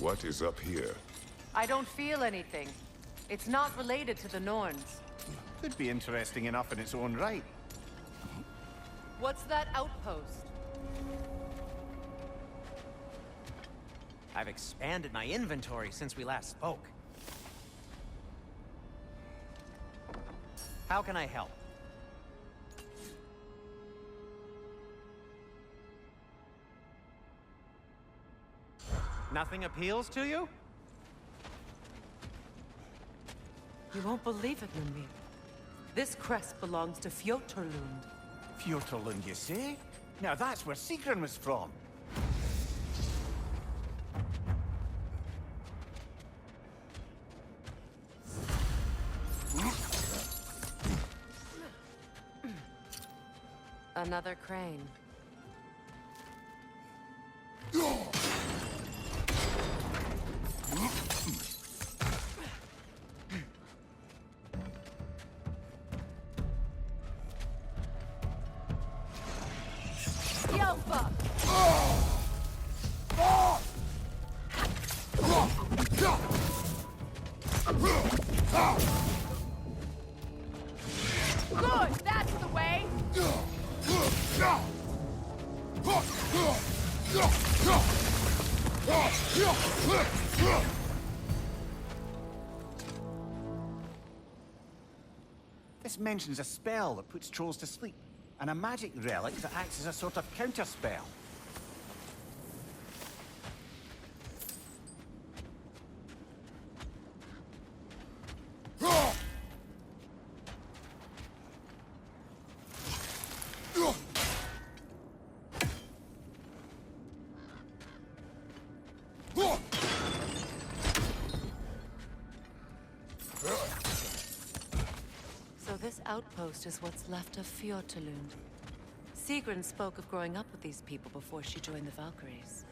What is up here? I don't feel anything. It's not related to the Norns. Could be interesting enough in its own right. What's that outpost? I've expanded my inventory since we last spoke. How can I help? Nothing appeals to you? You won't believe it, Lumbi. This crest belongs to Fjotorlund. Fjotorlund, you say? Now that's where Sigrun was from. Another crane. Yelpa! Good, that's the way! This mentions a spell that puts trolls to sleep, and a magic relic that acts as a sort of counterspell. So this outpost is what's left of Fjotorlund. Sigrun spoke of growing up with these people before she joined the Valkyries.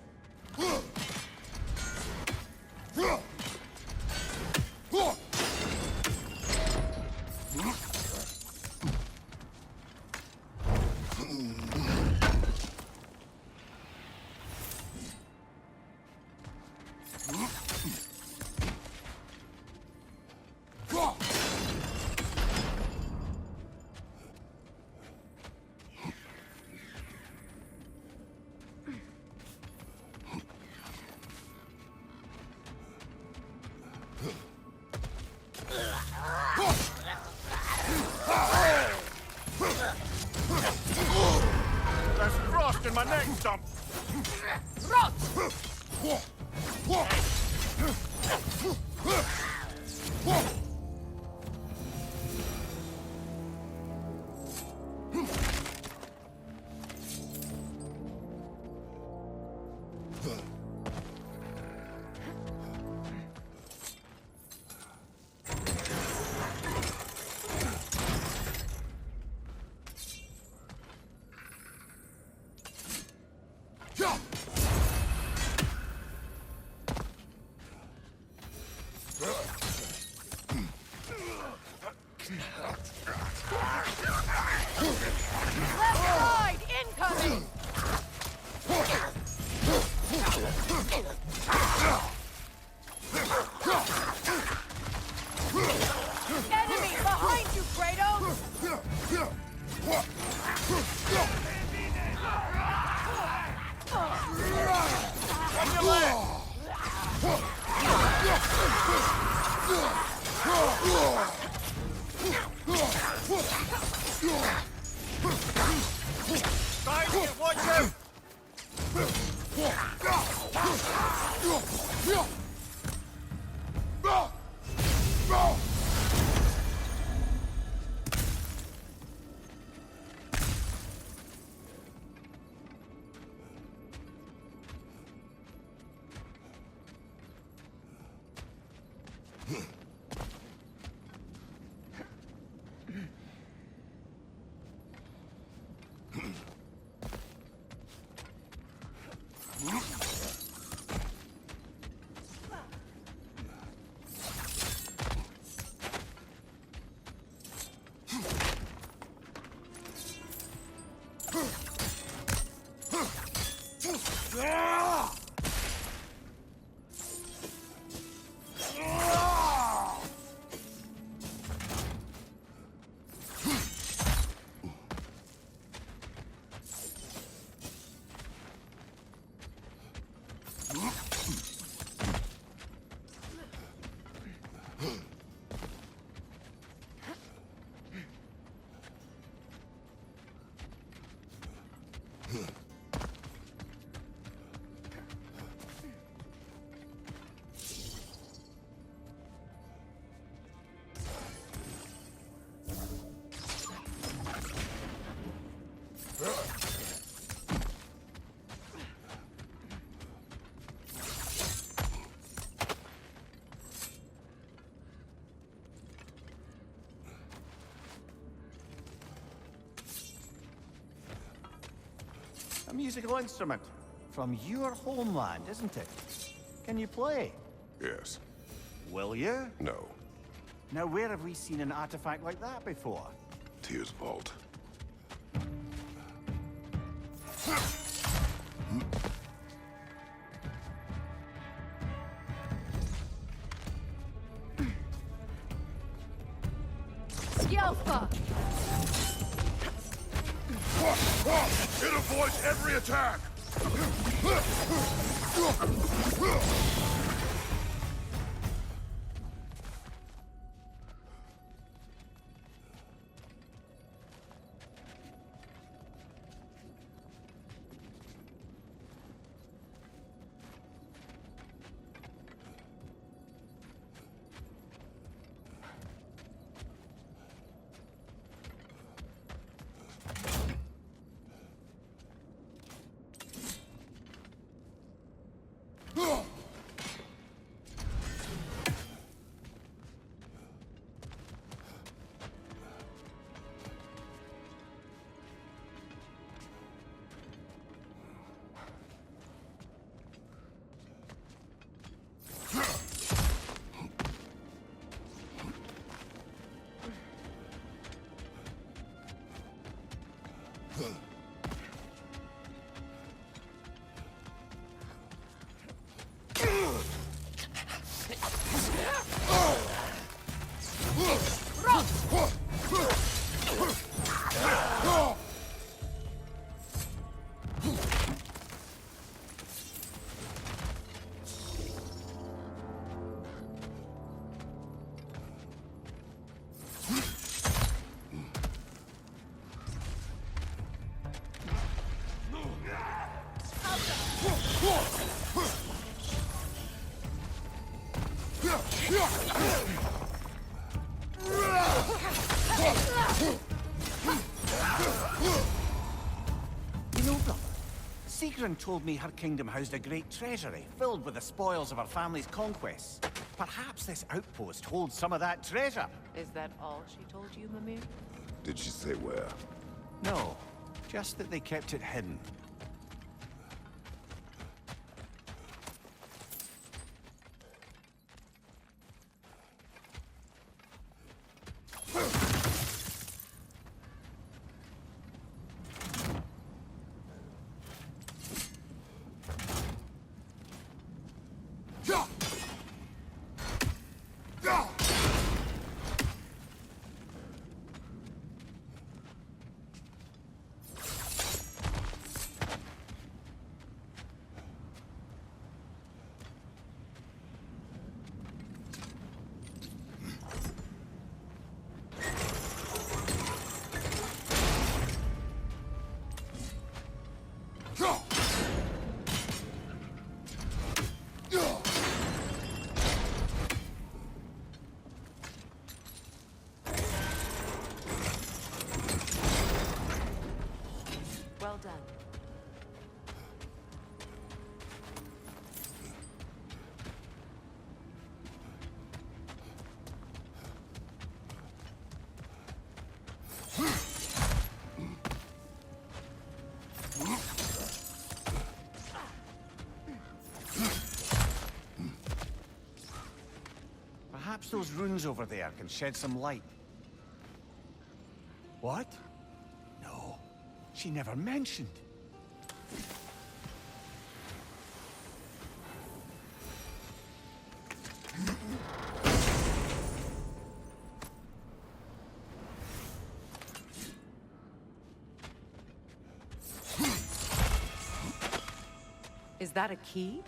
There's frost in my neck stump! Rot! Left side incoming! Enemy behind you, Kratos! On your left! Side here, watch out! musical instrument. From your homeland, isn't it? Can you play? Yes. Will you? No. Now, where have we seen an artifact like that before? Tyr's vault. Skjelfa! It avoids every attack! You know, brother, Sigrun told me her kingdom housed a great treasury filled with the spoils of her family's conquests. Perhaps this outpost holds some of that treasure. Is that all she told you, Mimir? Did she say where? No, just that they kept it hidden. Well done. Perhaps those runes over there can shed some light. What? No, she never mentioned. Is that a key?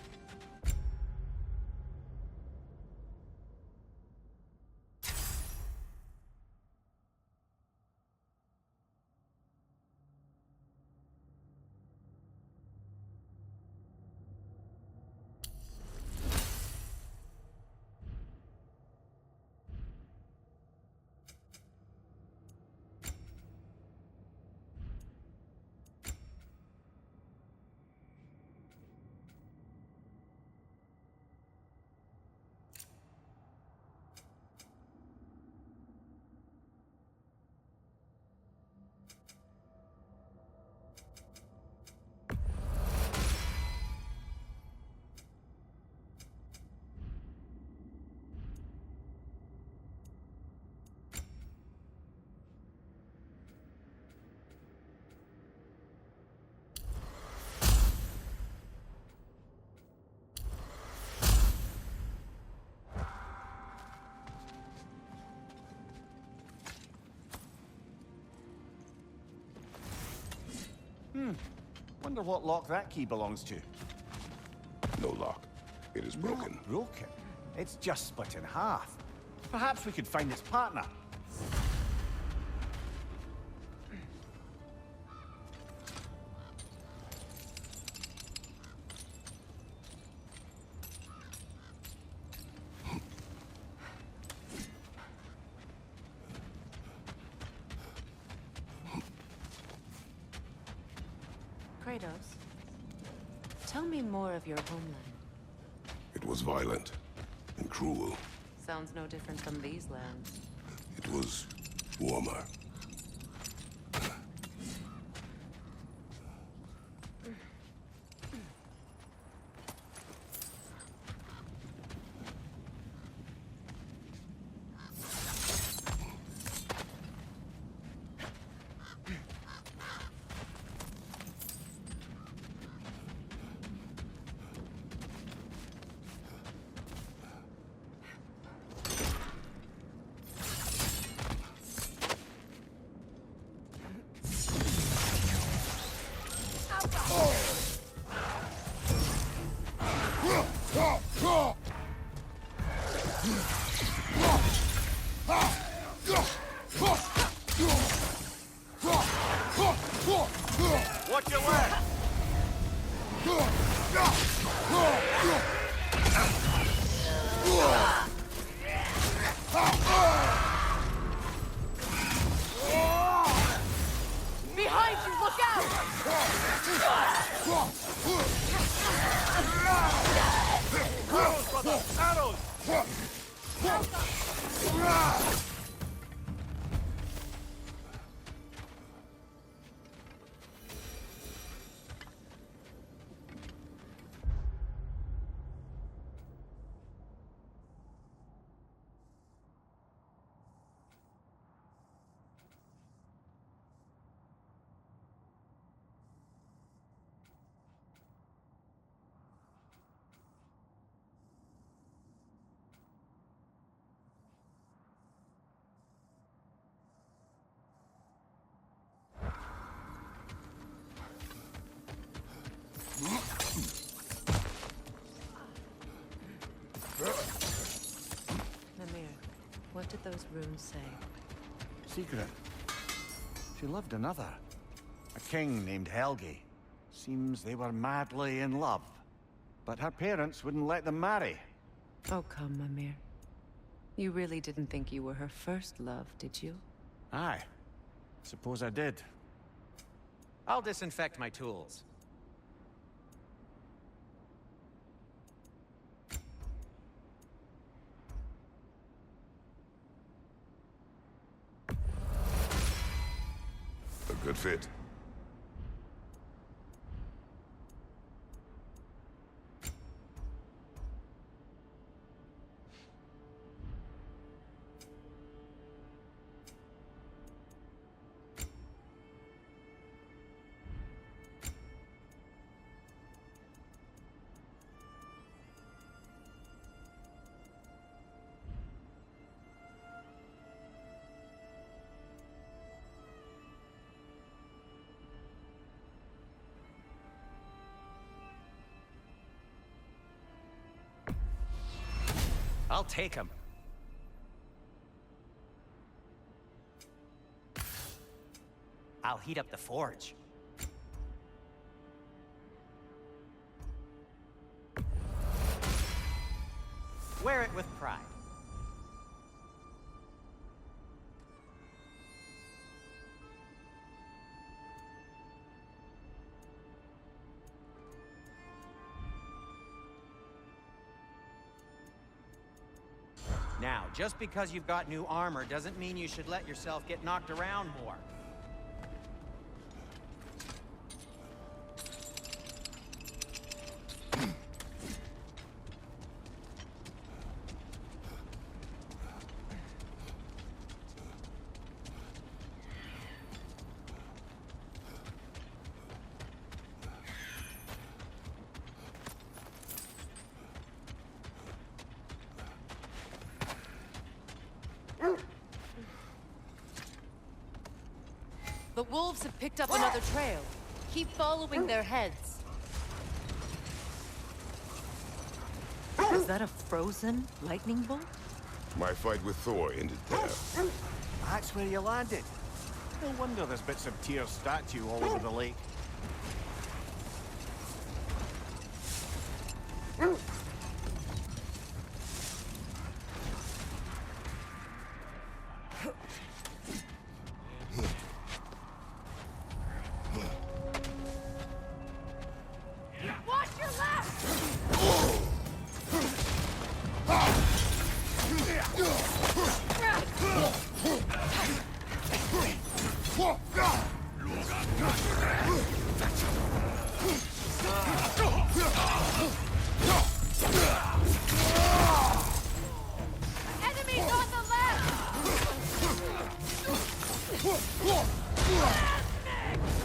Wonder what lock that key belongs to. No lock. It is broken. Not broken? It's just split in half. Perhaps we could find its partner. Kratos, tell me more of your homeland. It was violent and cruel. Sounds no different from these lands. It was warmer. Watch your left! Behind you, look out! Arrows, brother! Arrows! Mimir, what did those runes say? Secret. She loved another. A king named Helgi. Seems they were madly in love. But her parents wouldn't let them marry. Oh, come, Mimir. You really didn't think you were her first love, did you? Aye. Suppose I did. I'll disinfect my tools. A good fit. I'll take him. I'll heat up the forge. Wear it with pride. Now, just because you've got new armor doesn't mean you should let yourself get knocked around more. The wolves have picked up another trail. Keep following their heads. Is that a frozen lightning bolt? My fight with Thor ended there. That's where you landed. No wonder there's bits of Tyr's statue all over the lake. Watch your left! Enemies on the left!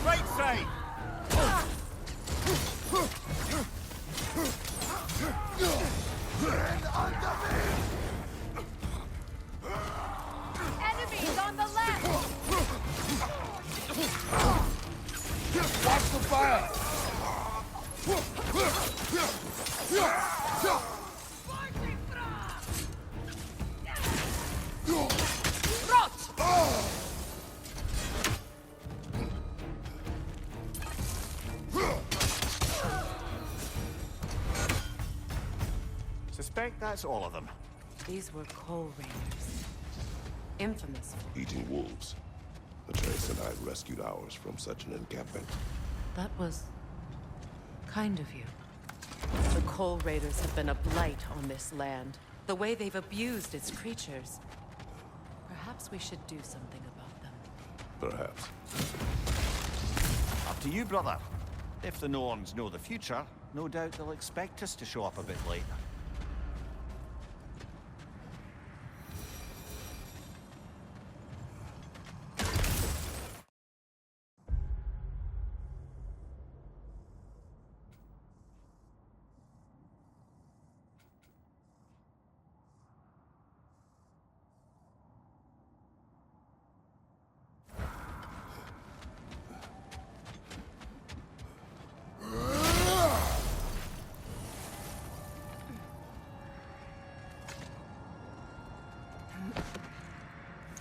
Right side! Enemies on the left! Watch the fire! Suspect that's all of them. These were coal raiders. Infamous for... Eating wolves. Atreus and I rescued ours from such an encampment. That was... kind of you. The coal raiders have been a blight on this land. The way they've abused its creatures. Perhaps we should do something about them. Perhaps. Up to you, brother. If the Norns know the future, no doubt they'll expect us to show up a bit late.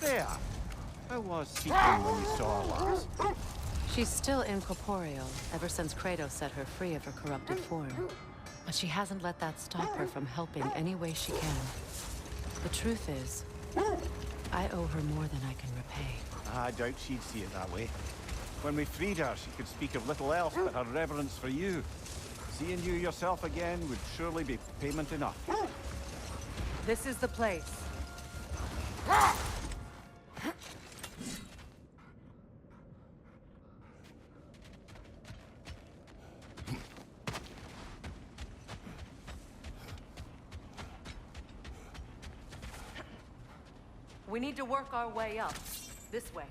There. How was Seeking when we saw her last? She's still incorporeal, ever since Kratos set her free of her corrupted form. But she hasn't let that stop her from helping any way she can. The truth is, I owe her more than I can repay. I doubt she'd see it that way. When we freed her, she could speak of little else but her reverence for you. Seeing you yourself again would surely be payment enough. This is the place. We need to work our way up. This way.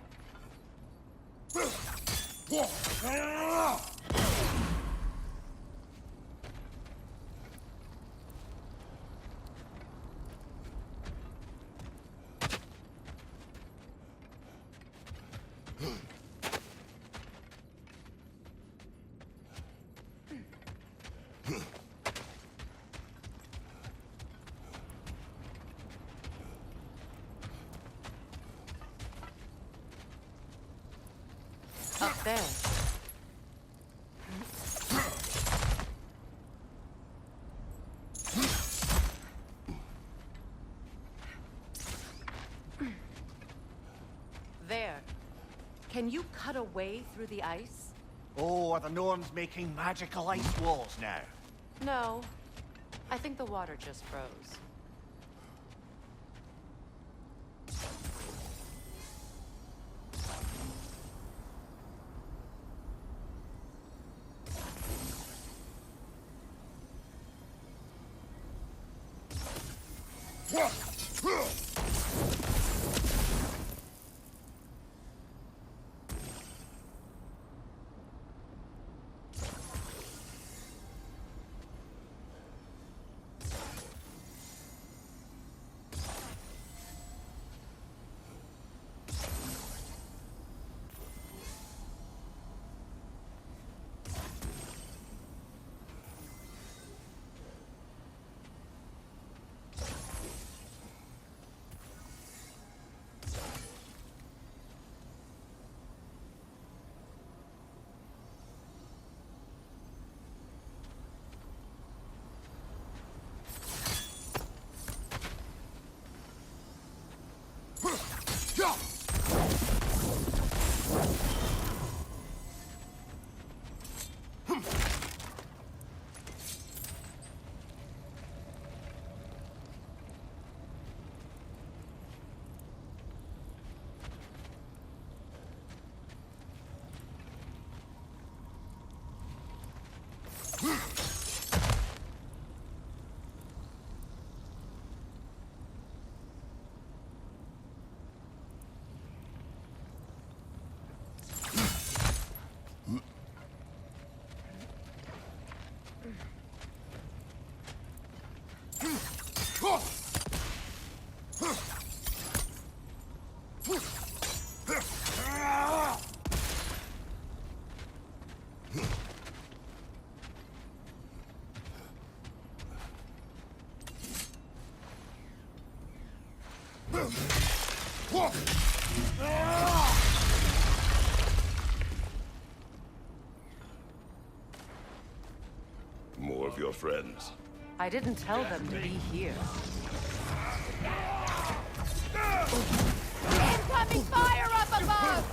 Up there. There. Can you cut a way through the ice? Oh, are the Norns making magical ice walls now? No. I think the water just froze. More of your friends. I didn't tell them to be here. Incoming fire up above!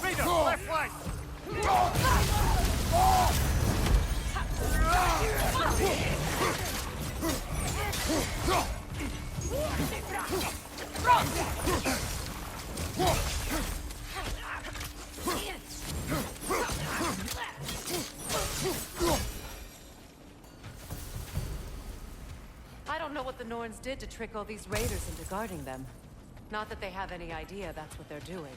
Raider, left flank! I don't know what the Norns did to trick all these raiders into guarding them. Not that they have any idea that's what they're doing.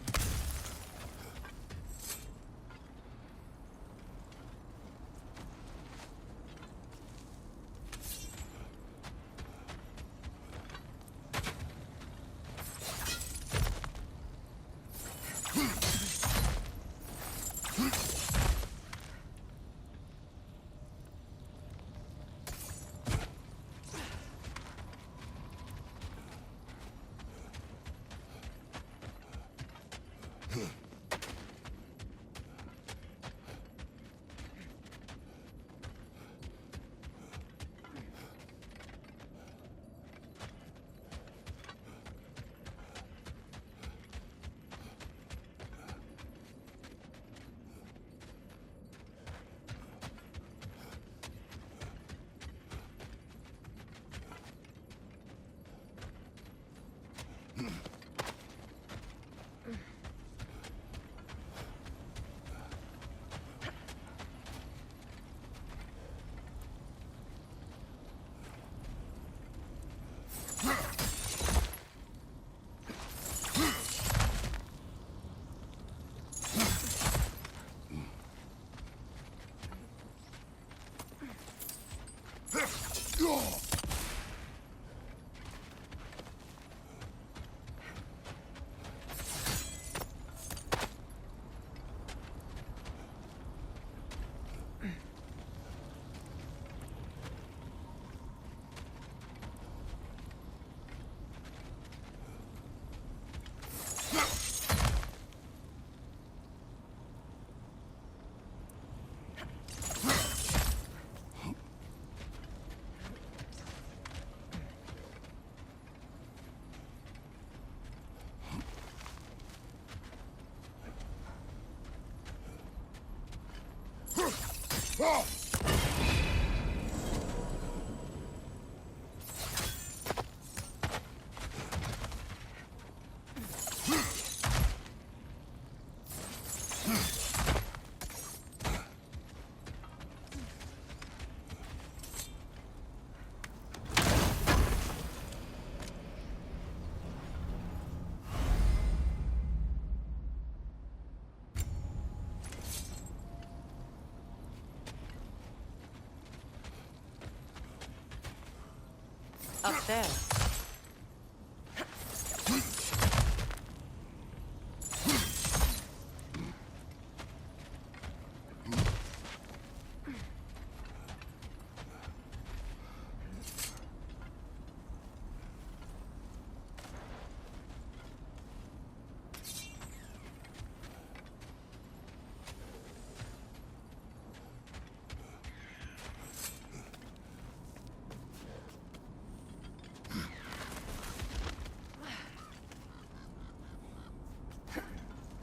Up there.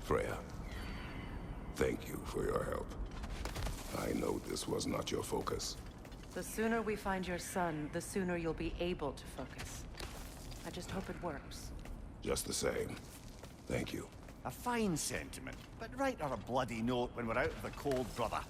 Freya, thank you for your help. I know this was not your focus. The sooner we find your son, the sooner you'll be able to focus. I just hope it works. Just the same, thank you. A fine sentiment, but write her a bloody note when we're out of the cold, brother.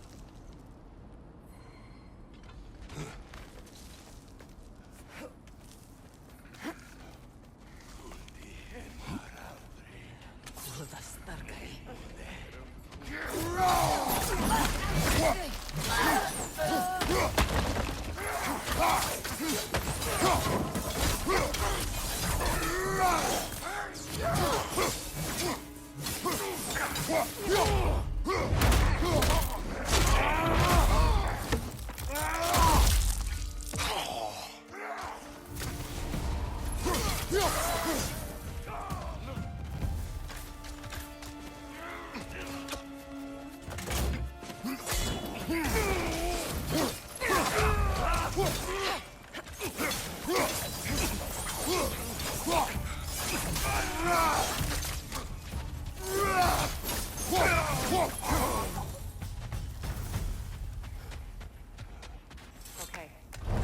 Okay,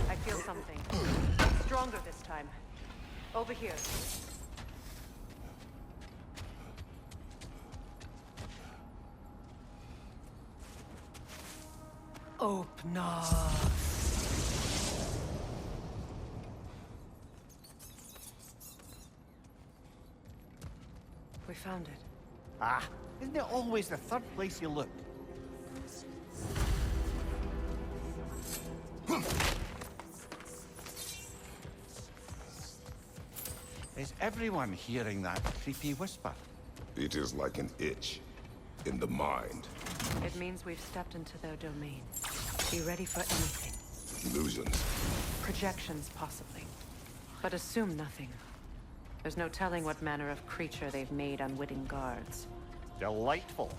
I feel something. Stronger this time. Over here. Open up. We found it. Ah, isn't it always the third place you look? Is everyone hearing that creepy whisper? It is like an itch in the mind. It means we've stepped into their domain. Be ready for anything. Illusions. Projections, possibly. But assume nothing. There's no telling what manner of creature they've made unwitting guards. Delightful.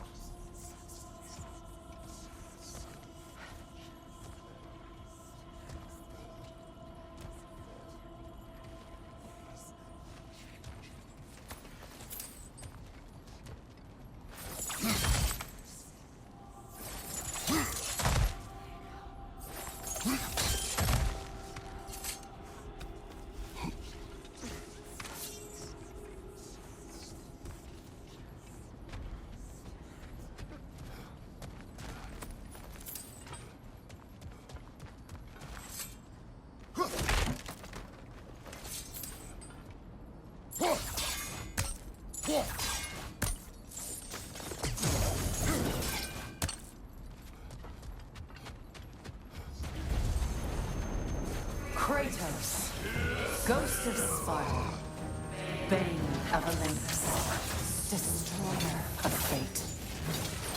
Kratos, Ghost of Sparta, Bane of Olympus, Destroyer of Fate,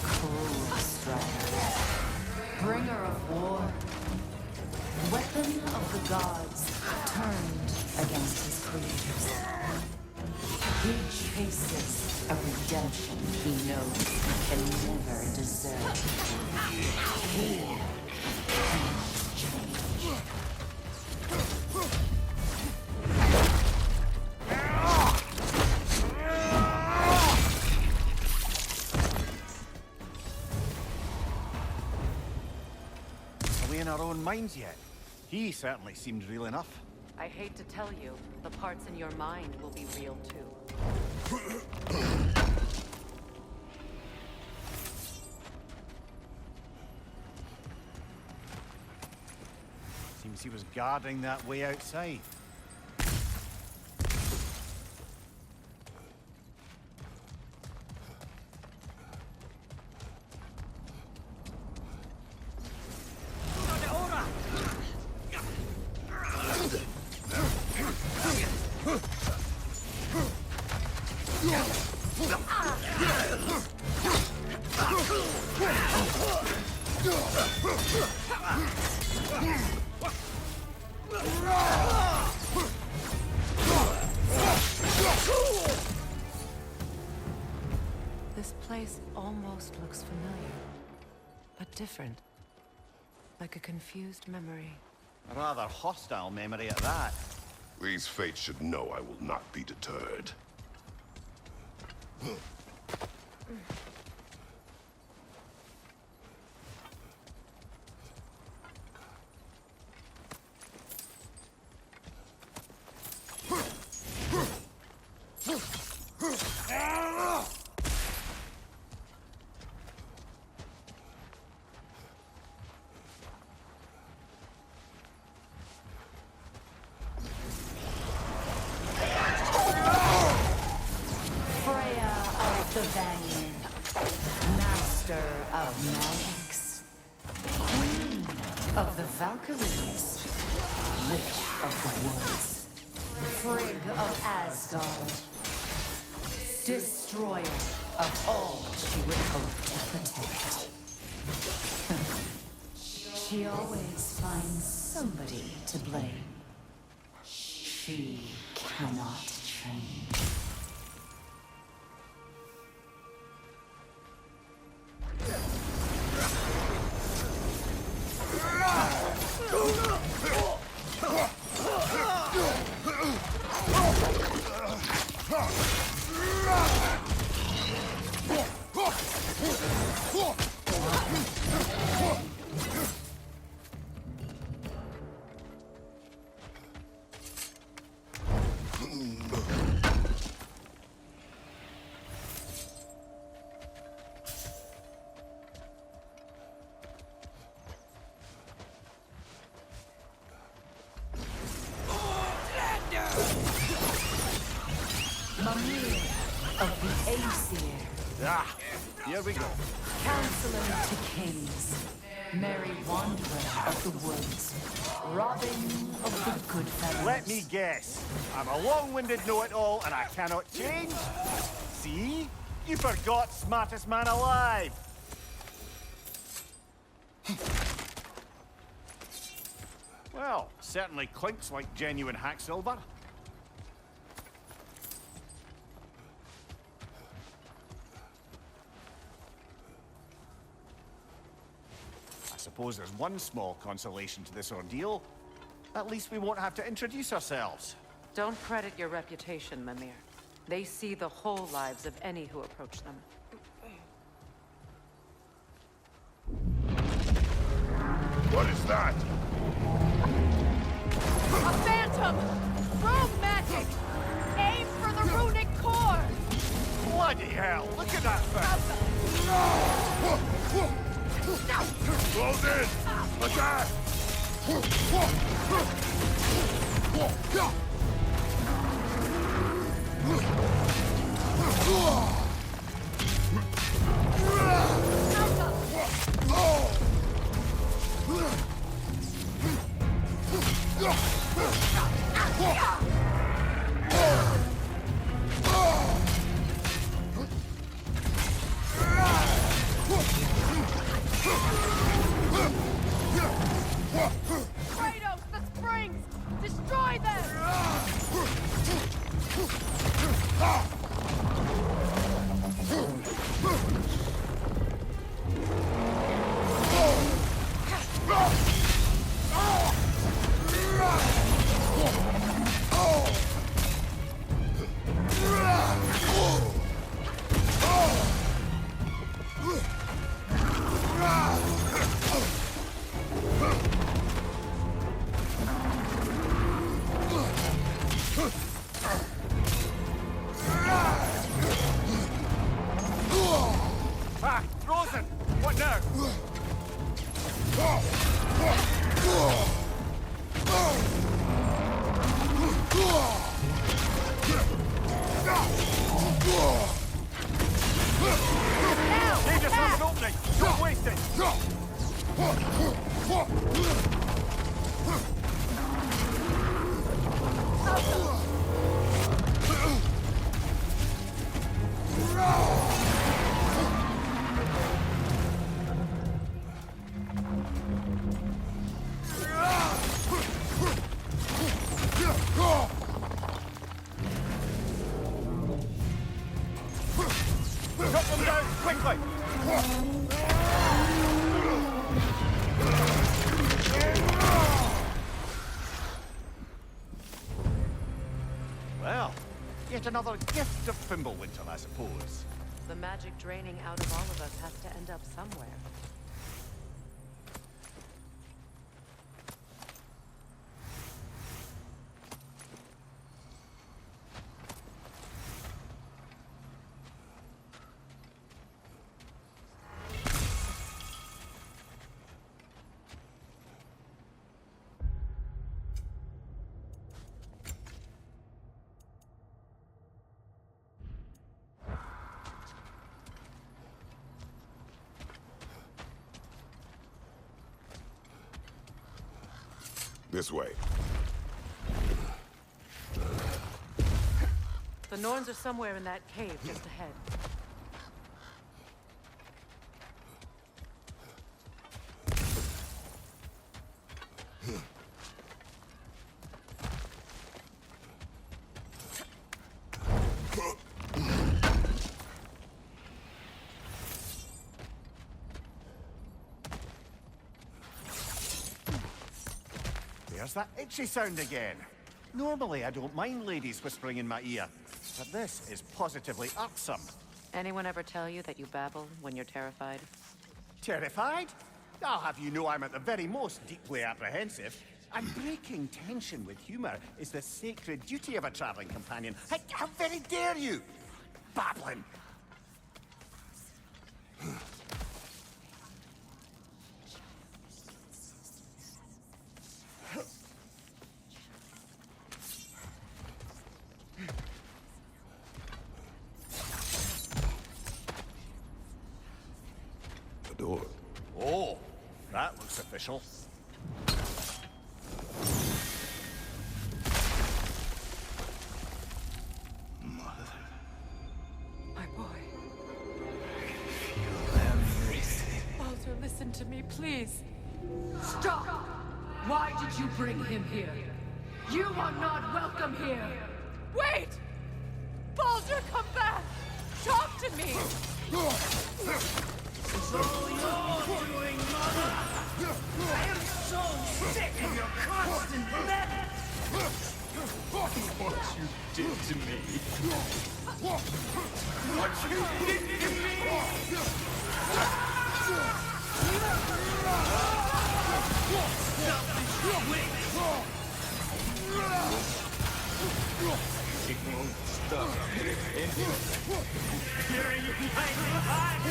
Cruel Strider, Bringer of War, Weapon of the Gods, turned against his creators. He chases a redemption he knows he can never deserve. He cannot change. Are we in our own minds yet? He certainly seemed real enough. I hate to tell you, the parts in your mind will be real too. Seems he was guarding that way outside. This place almost looks familiar, but different. Like a confused memory. A rather hostile memory at that. These fates should know I will not be deterred. of magics, queen of the Valkyries, witch of the woods, frigg of Asgard, destroyer of all she would hope to protect. She always finds somebody to blame. She cannot change. Mimir of the Aesir, Ah, here we go. Counselor to Kings, Merry Wanderer of the Woods, Robin of the Goodfellows. Let me guess. I'm a long-winded know-it-all and I cannot change? See? You forgot smartest man alive. Well, certainly clinks like genuine hack silver. I suppose there's one small consolation to this ordeal. At least we won't have to introduce ourselves. Don't credit your reputation, Mimir. They see the whole lives of any who approach them. What is that? A phantom! Rogue magic! Aim for the runic core! Bloody hell, look at that thing! Close in! Attack! Kratos, the springs! Destroy them! Ah, frozen! What now? Danger from an opening! Don't waste it! Cut them down, quickly! Well, yet another gift of Fimbulwinter, I suppose. The magic draining out of all of us has to end up somewhere. This way. The Norns are somewhere in that cave just ahead. There's that itchy sound again. Normally, I don't mind ladies whispering in my ear, but this is positively irksome. Anyone ever tell you that you babble when you're terrified? Terrified? I'll have you know I'm at the very most deeply apprehensive. And breaking tension with humor is the sacred duty of a traveling companion. How very dare you? Babbling! The door. Oh, that looks official. My boy. Feel everything. Baldur, listen to me, please. Stop! Why did you bring him here? You are not welcome here! Wait! Baldur, come back! Talk to me! It's all you're doing, Mother! I am so sick of your constant meddling! What you did to me! What you did to me! Selfish witch! It won't stop. You're in my life!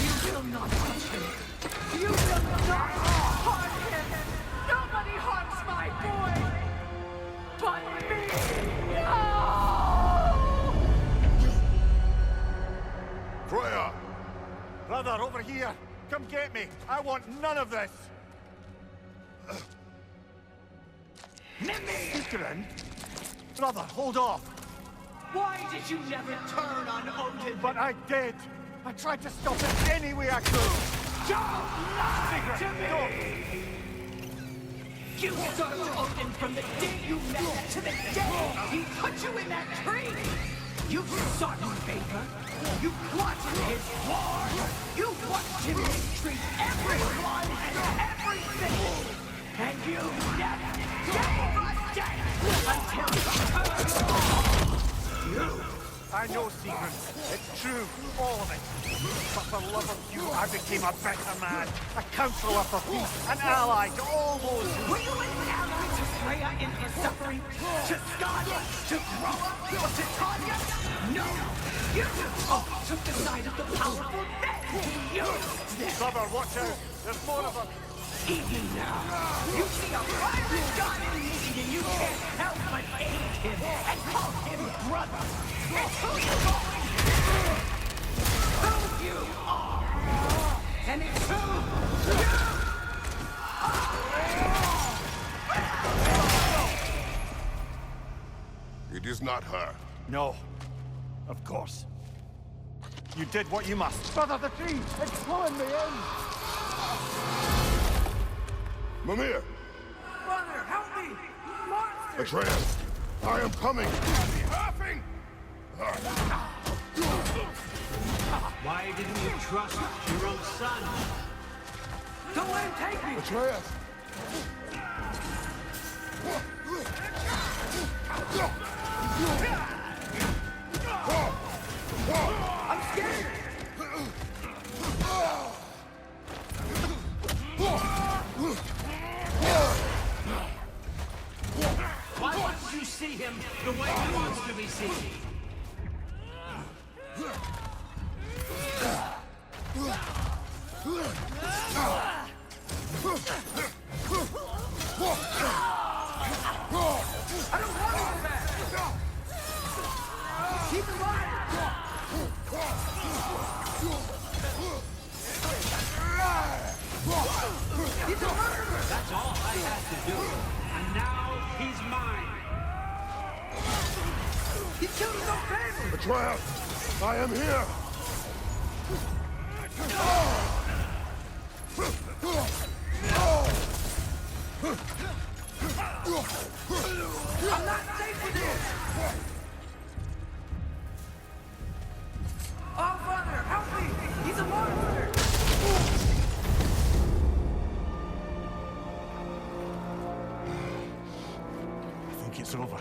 You will not touch him! You will not harm him! Nobody harms my boy! But me! No! Freya! Brother, over here! Come get me! I want none of this! Sigrun? Brother, hold off! Why did you never turn on Odin? But I did! I tried to stop it any way I could! Don't lie to me! Sigrun, You served Odin from the day you met him to the day he put you in that tree! You sought his favor. You plotted his war. You watched him mistreat everyone and everything. And you never gave a damn until he turned you. I know, Sigrun. It's true, all of it. But for love of you, I became a better man. A counselor for peace, an ally to all those who... Were you an ally to Freya in her suffering? To Skadi? To Groa? Or to Tanya? No! You took the side of the powerful men! You used them! Brother, watch out! There's more of them! Even now, you see a fiery god in me and you can't help but aid him and call him brother! It's who you've always been! Who you are! And it's who you It is not her. No. Of course. You did what you must. Brother, the tree! It's pulling me in! Mimir! Brother, help me! Monster! Atreus! I am coming! Laughing! Why didn't you trust your own son? Don't let him take me! Atreus! I'm scared! Why wouldn't you see him the way he wants to be seen? Atreus! I am here! I'm not safe with this! Oh, Father, help me! He's a monster! I think it's over.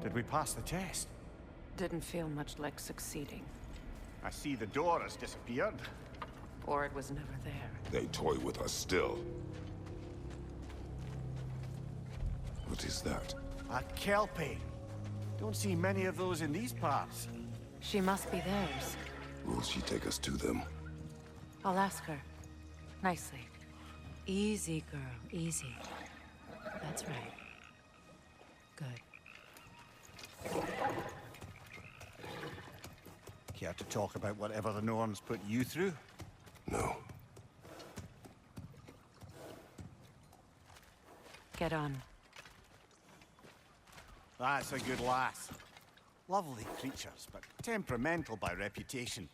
Did we pass the test? Didn't feel much like succeeding. I see the door has disappeared. Or it was never there. They toy with us still. What is that? A Kelpie. Don't see many of those in these parts. She must be theirs. Will she take us to them? I'll ask her. Nicely. Easy, girl. Easy. That's right. Good. Care to talk about whatever the Norns put you through? No. Get on. That's a good lass. Lovely creatures, but temperamental by reputation.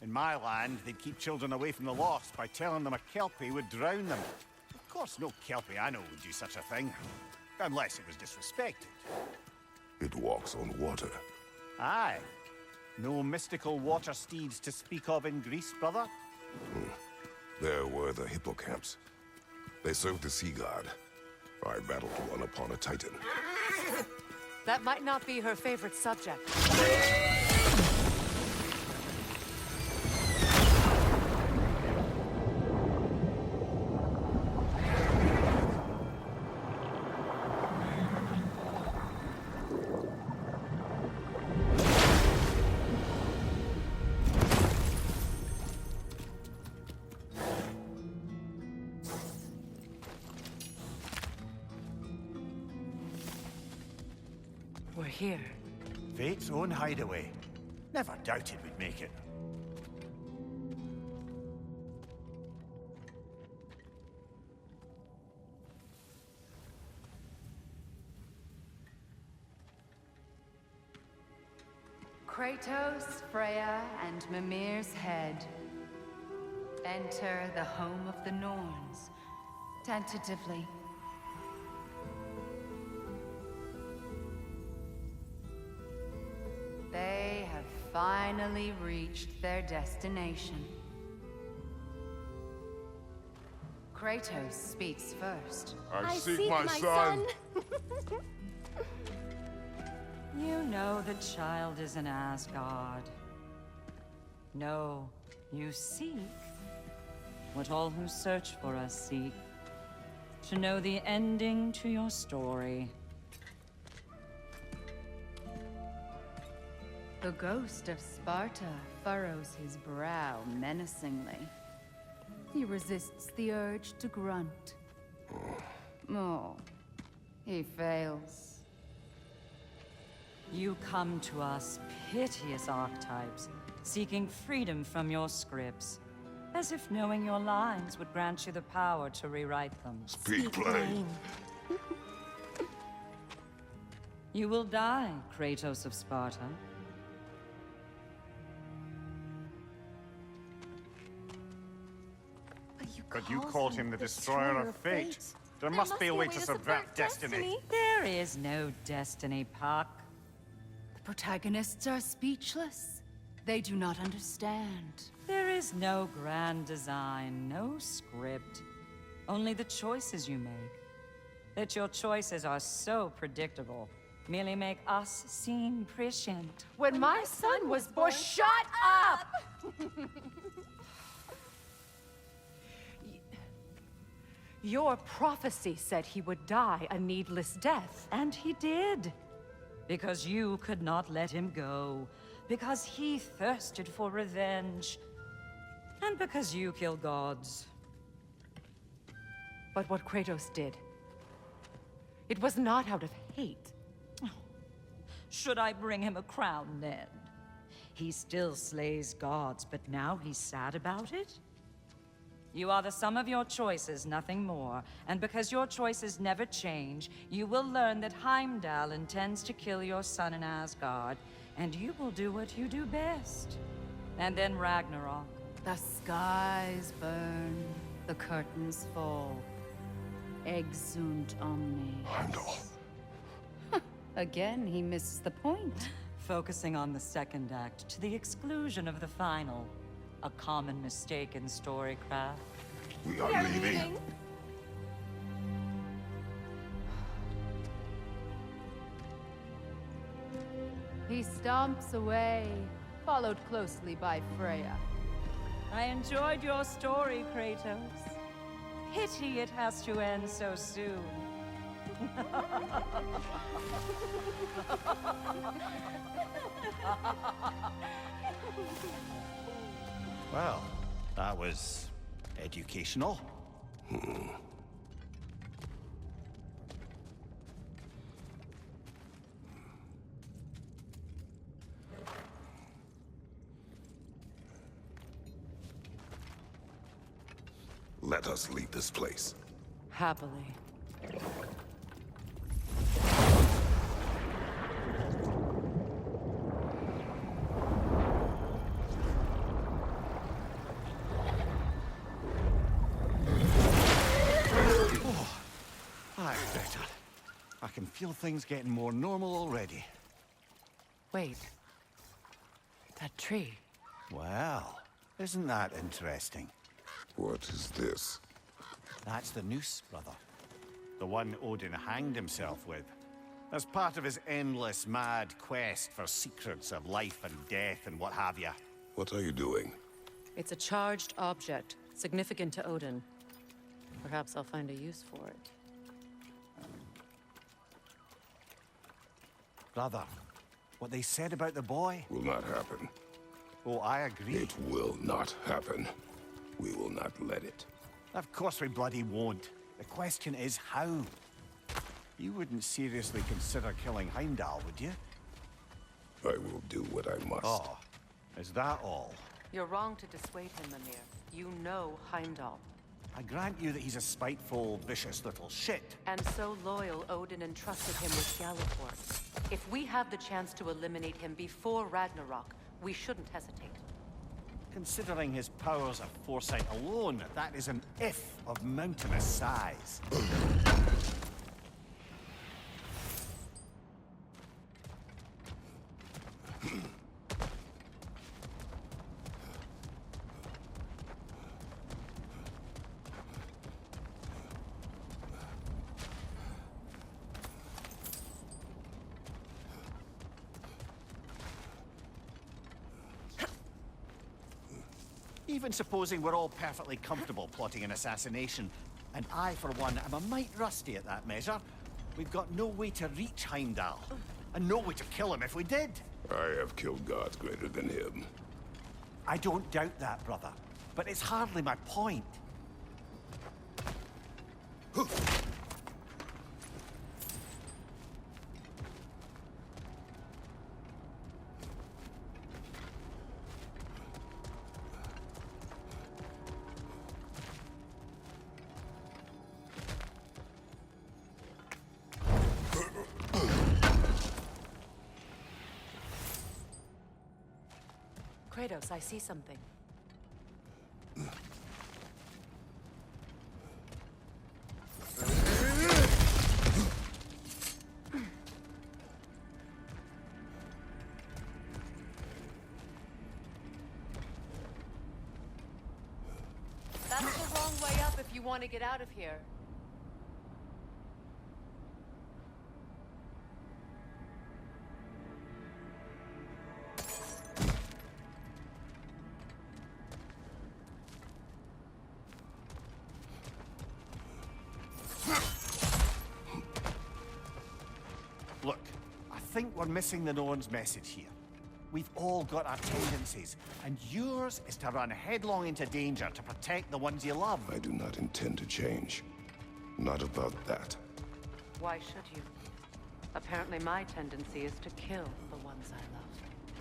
In my land, they'd keep children away from the lost by telling them a Kelpie would drown them. Of course, no Kelpie I know would do such a thing. Unless it was disrespected. It walks on water. Aye. No mystical water steeds to speak of in Greece, brother? There were the hippocamps. They served the sea god. I battled one upon a titan. That might not be her favorite subject. We're here. Fate's own hideaway. Never doubted we'd make it. Kratos, Freya, and Mimir's head. Enter the home of the Norns. Tentatively. They have finally reached their destination. Kratos speaks first. I seek my son. You know the child is in Asgard. No, you seek what all who search for us seek. To know the ending to your story. The ghost of Sparta furrows his brow menacingly. He resists the urge to grunt. Oh, he fails. You come to us, piteous archetypes, seeking freedom from your scripts. As if knowing your lines would grant you the power to rewrite them. Speak plain. You will die, Kratos of Sparta. But you called him the destroyer of fate. There must be a way to subvert destiny. There is no destiny, Puck. The protagonists are speechless. They do not understand. There is no grand design, no script. Only the choices you make. That your choices are so predictable, merely make us seem prescient. When my son was born, shut up! Your prophecy said he would die a needless death. And he did. Because you could not let him go. Because he thirsted for revenge. And because you kill gods. But what Kratos did, it was not out of hate. Should I bring him a crown then? He still slays gods, but now he's sad about it? You are the sum of your choices, nothing more. And because your choices never change, you will learn that Heimdall intends to kill your son in Asgard, And you will do what you do best. And then Ragnarok. The skies burn, the curtains fall. Exunt omnes. Heimdall. Again, he misses the point. Focusing on the second act to the exclusion of the final. A common mistake in storycraft. We are leaving. He stomps away, followed closely by Freya. I enjoyed your story, Kratos. Pity it has to end so soon. Well, that was educational. Let us leave this place. Happily. That's better. I can feel things getting more normal already. Wait. That tree. Well, isn't that interesting? What is this? That's the noose, brother. The one Odin hanged himself with. As part of his endless, mad quest for secrets of life and death and what have you. What are you doing? It's a charged object, significant to Odin. Perhaps I'll find a use for it. Brother, what they said about the boy? Will not happen. Oh, I agree. It will not happen. We will not let it. Of course we bloody won't. The question is how. You wouldn't seriously consider killing Heimdall, would you? I will do what I must. Oh, is that all? You're wrong to dissuade him, Mimir. You know Heimdall. I grant you that he's a spiteful, vicious little shit. And so loyal, Odin entrusted him with Galliford. If we have the chance to eliminate him before Ragnarok, we shouldn't hesitate. Considering his powers of foresight alone, that is an if of mountainous size. Even supposing we're all perfectly comfortable plotting an assassination, and I, for one, am a mite rusty at that measure, we've got no way to reach Heimdall, and no way to kill him if we did. I have killed gods greater than him. I don't doubt that, brother, but it's hardly my point. Kratos, I see something. That's the wrong way up if you want to get out of here. Look, I think we're missing the Norn's message here. We've all got our tendencies, and yours is to run headlong into danger to protect the ones you love. I do not intend to change. Not about that. Why should you? Apparently my tendency is to kill the ones I love.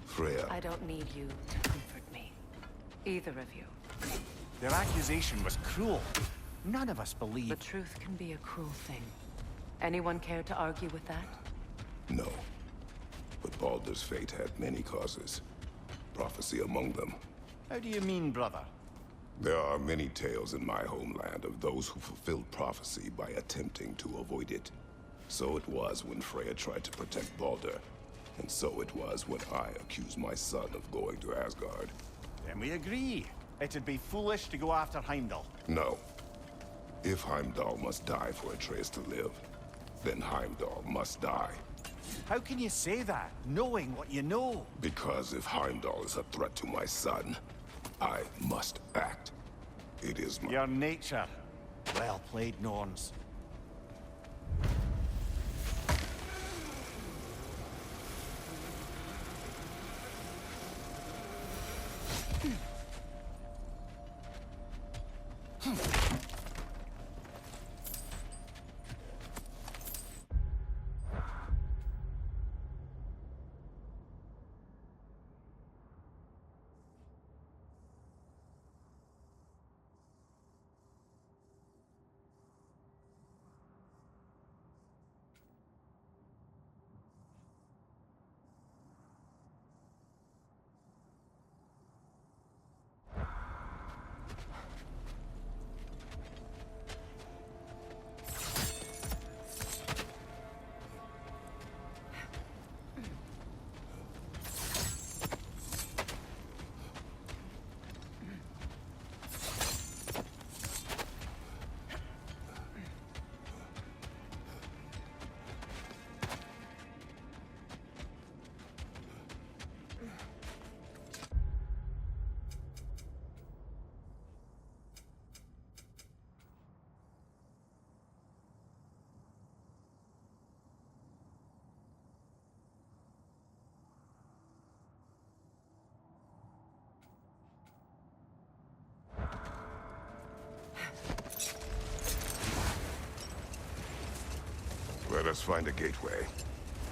Freya. I don't need you to comfort me. Either of you. Their accusation was cruel. None of us believe. The truth can be a cruel thing. Anyone care to argue with that? No. But Baldur's fate had many causes. Prophecy among them. How do you mean, brother? There are many tales in my homeland of those who fulfilled prophecy by attempting to avoid it. So it was when Freya tried to protect Baldur. And so it was when I accused my son of going to Asgard. Then we agree. It'd be foolish to go after Heimdall. No. If Heimdall must die for Atreus to live, then Heimdall must die. How can you say that, knowing what you know? Because if Heimdall is a threat to my son, I must act. It is my... Your nature. Well played, Norns. Let us find a gateway.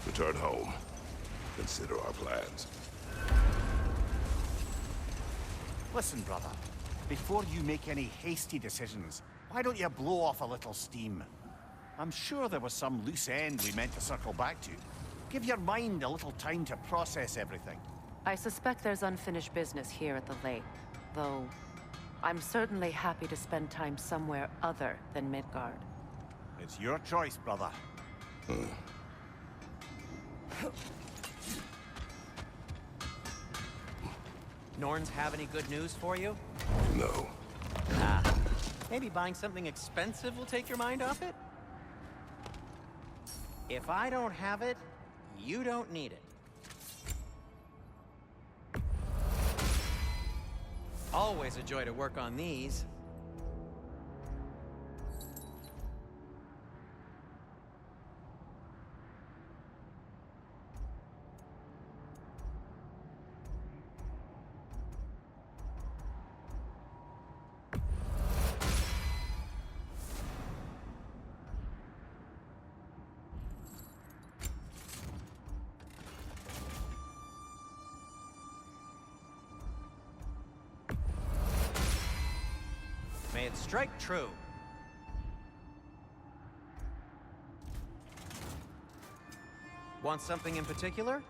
Return home. Consider our plans. Listen, brother. Before you make any hasty decisions, why don't you blow off a little steam? I'm sure there was some loose end we meant to circle back to. Give your mind a little time to process everything. I suspect there's unfinished business here at the lake, though I'm certainly happy to spend time somewhere other than Midgard. It's your choice, brother. Norns have any good news for you? No. Maybe buying something expensive will take your mind off it? If I don't have it, you don't need it. Always a joy to work on these. May it strike true. Want something in particular?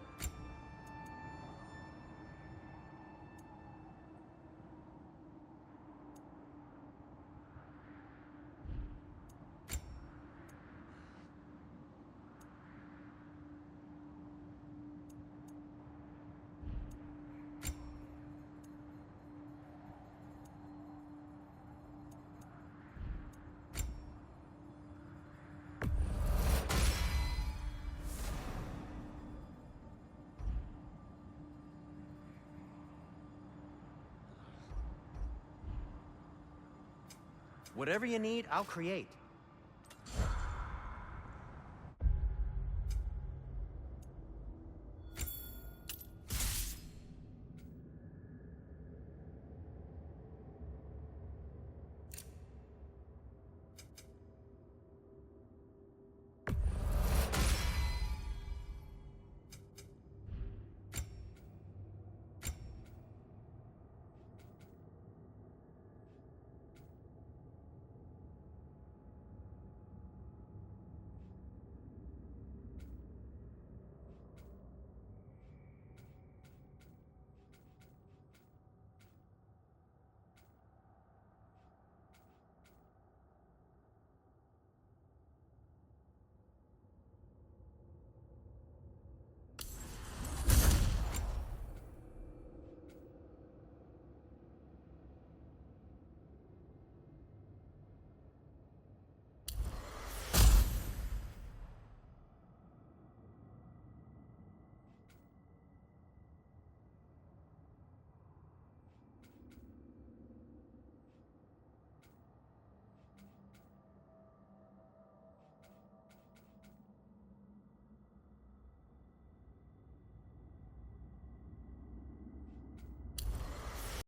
Whatever you need, I'll create.